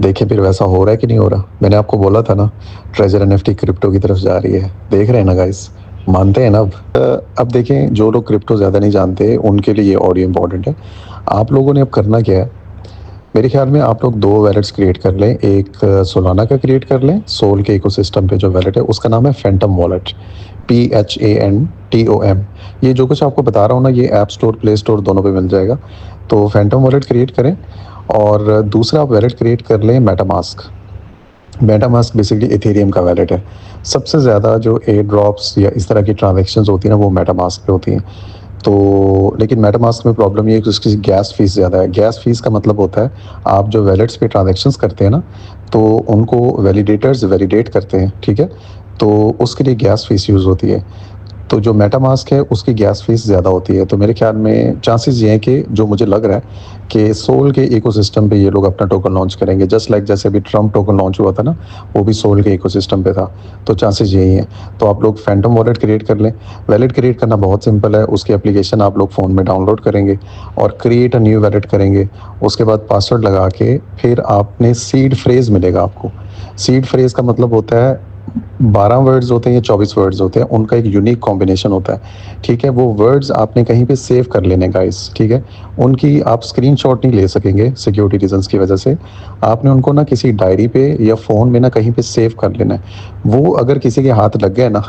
देखें फिर वैसा हो रहा है कि नहीं हो रहा। मैंने आपको बोला था ना, ट्रेजर एनएफटी क्रिप्टो की तरफ जा रही है। देख रहे हैं ना गाइस, मानते हैं ना अब देखें, जो लोग क्रिप्टो ज़्यादा नहीं जानते उनके लिए ये ऑडियो इंपॉर्टेंट है। आप लोगों ने अब करना क्या है, मेरे ख्याल में आप लोग दो वैलेट्स क्रिएट कर लें। एक सोलाना का क्रिएट कर लें, सोल के इकोसिस्टम पे जो वैलेट है उसका नाम है फैंटम वॉलेट, PHANTOM। ये जो कुछ आपको बता रहा हूँ ना, ये ऐप स्टोर प्ले स्टोर दोनों पे मिल जाएगा। तो फैंटम वॉलेट क्रिएट करें। और दूसरा आप वैलेट क्रिएट कर लें मेटामास्क। मेटामास्क बेसिकली इथेरियम का वैलेट है। सबसे ज़्यादा जो एयर ड्रॉप्स या इस तरह की ट्रांजेक्शन्स होती हैं ना, वो मेटामास्क पे होती हैं। तो लेकिन मेटामास्क में प्रॉब्लम ये है कि उसकी गैस फीस ज़्यादा है। गैस फीस का मतलब होता है, आप जो वैलेट्स पे ट्रांजेक्शन्स करते हैं ना, तो उनको वैलिडेटर्स वैलिडेट करते हैं, ठीक है। तो उसके लिए गैस फीस यूज़ होती है। तो जो मेटामास्क है उसकी गैस फीस ज़्यादा होती है। तो मेरे ख्याल में चांसेस ये हैं कि, जो मुझे लग रहा है कि सोल के इकोसिस्टम पे ये लोग अपना टोकन लॉन्च करेंगे, जस्ट लाइक जैसे अभी ट्रम्प टोकन लॉन्च हुआ था ना, वो भी सोल के इकोसिस्टम पे था। तो चांसेस यही हैं। तो आप लोग फैंटम वॉलेट क्रिएट कर लें। वैलेट क्रिएट करना बहुत सिंपल है। उसकी एप्लीकेशन आप लोग फ़ोन में डाउनलोड करेंगे और क्रिएट अ न्यू वैलेट करेंगे। उसके बाद पासवर्ड लगा के फिर आपने सीड फ्रेज़ मिलेगा आपको। सीड फ्रेज़ का मतलब होता है, 12 वर्ड्स होते हैं या 24 वर्ड्स होते हैं, उनका एक यूनिक कॉम्बिनेशन होता है, ठीक है। वो वर्ड्स आपने कहीं पे सेव कर लेने गाइस, ठीक है। उनकी आप स्क्रीनशॉट नहीं ले सकेंगे सिक्योरिटी रीजंस की वजह से। आपने उनको ना किसी डायरी पे या फ़ोन में ना कहीं पे सेव कर लेना है। वो अगर किसी के हाथ लग गए ना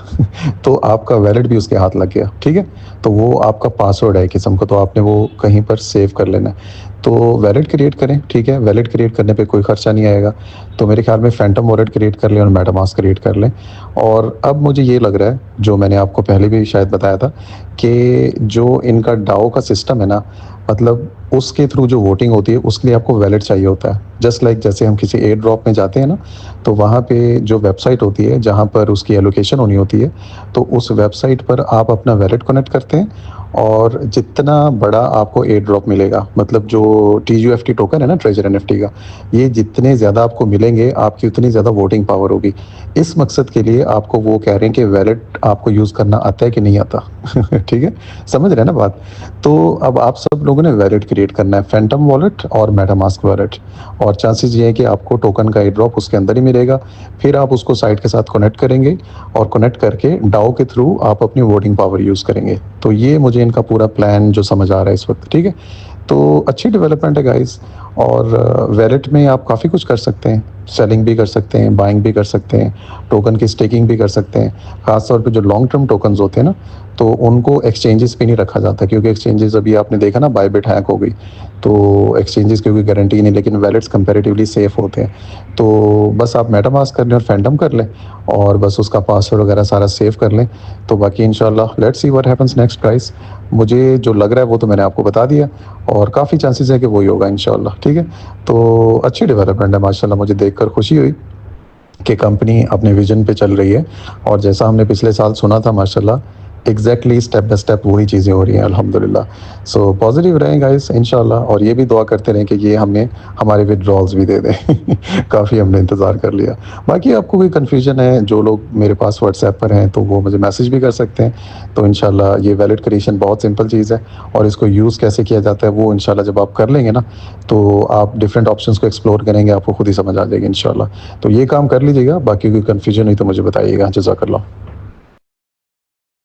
तो आपका वैलेट भी उसके हाथ लग गया, ठीक है। तो वो आपका पासवर्ड है किस्म का, तो आपने वो कहीं पर सेव कर लेना है। तो वैलेट क्रिएट करें, ठीक है। वैलेट क्रिएट करने पे कोई खर्चा नहीं आएगा। तो मेरे ख्याल में फैंटम वॉलेट क्रिएट कर लें और मेटामास्क क्रिएट कर लें। और अब मुझे ये लग रहा है, जो मैंने आपको पहले भी शायद बताया था, कि जो इनका डाओ का सिस्टम है ना, मतलब उसके थ्रू जो वोटिंग होती है उसके लिए आपको वैलेट चाहिए होता है। जस्ट लाइक जैसे हम किसी एयर ड्रॉप में जाते हैं ना, तो वहाँ पे जो वेबसाइट होती है जहाँ पर उसकी एलोकेशन होनी होती है, तो उस वेबसाइट पर आप अपना वैलेट कनेक्ट करते हैं। और जितना बड़ा आपको एयर ड्रॉप मिलेगा, मतलब जो TUFT टोकन है ना, ट्रेजर एनएफटी का, ये जितने ज़्यादा आपको मिलेंगे आपकी उतनी ज़्यादा वोटिंग पावर होगी। इस मकसद के लिए आपको वो कह रहे हैं कि वैलेट आपको यूज़ करना आता है कि नहीं आता ठीक है, समझ रहे हैं ना बात। तो अब आप सब लोगों ने वैलेट क्रिएट करना है, फैंटम वॉलेट और मेटामास्क वॉलेट। और चांसेस ये है कि आपको टोकन का एयर ड्रॉप उसके अंदर ही मिलेगा। फिर आप उसको साइट के साथ कनेक्ट करेंगे और कनेक्ट करके डाओ के थ्रू आप अपनी वोटिंग पावर यूज़ करेंगे। तो ये मुझे इनका पूरा प्लान जो समझ आ रहा है इस वक्त, ठीक है। तो अच्छी डेवलपमेंट है गाइस। और वैलेट में आप काफ़ी कुछ कर सकते हैं, सेलिंग भी कर सकते हैं, बाइंग भी कर सकते हैं, टोकन की स्टेकिंग भी कर सकते हैं। खास तौर पे जो लॉन्ग टर्म टोकन्स होते हैं ना, तो उनको एक्सचेंजेस पे नहीं रखा जाता, क्योंकि एक्सचेंजेस अभी आपने देखा ना, बायबिट हैक हो गई। तो एक्सचेंजेस की कोई गारंटी नहीं, लेकिन वैलेट्स कंपैरेटिवली सेफ होते हैं। तो बस आप मेटामास्क कर लें और फैंटम कर लें, और बस उसका पासवर्ड वगैरह सारा सेव कर लें। तो बाकी इंशाल्लाह let's see what happens next price. मुझे जो लग रहा है वो तो मैंने आपको बता दिया, और काफ़ी चांसेस है कि वही होगा इंशाल्लाह, ठीक है। तो अच्छी डेवलपमेंट है माशाल्लाह, मुझे देखकर खुशी हुई कि कंपनी अपने विजन पे चल रही है। और जैसा हमने पिछले साल सुना था, माशाल्लाह एग्जैक्टली स्टेप बाय स्टेप वही चीज़ें हो रही हैं अल्हम्दुलिल्लाह। सो पॉजिटिव रहें गाइस इंशाल्लाह, और ये भी दुआ करते रहें कि ये हमें हमारे विड्रॉल्स भी दे दें काफ़ी हमने इंतज़ार कर लिया। बाकी आपको कोई कन्फ्यूजन है, जो लोग मेरे पास व्हाट्सएप पर हैं तो वो मुझे मैसेज भी कर सकते हैं। तो इंशाल्लाह ये वैलिड क्रिएशन बहुत सिंपल चीज़ है, और इसको यूज़ कैसे किया जाता है वो इंशाल्लाह जब आप कर लेंगे ना, तो आप डिफरेंट ऑप्शंस को एक्सप्लोर करेंगे, आपको खुद ही समझ आ जाएगी इंशाल्लाह। तो ये काम कर लीजिएगा, बाकी कोई कन्फ्यूजन हुई तो मुझे बताइएगा। जज़ाकल्लाह।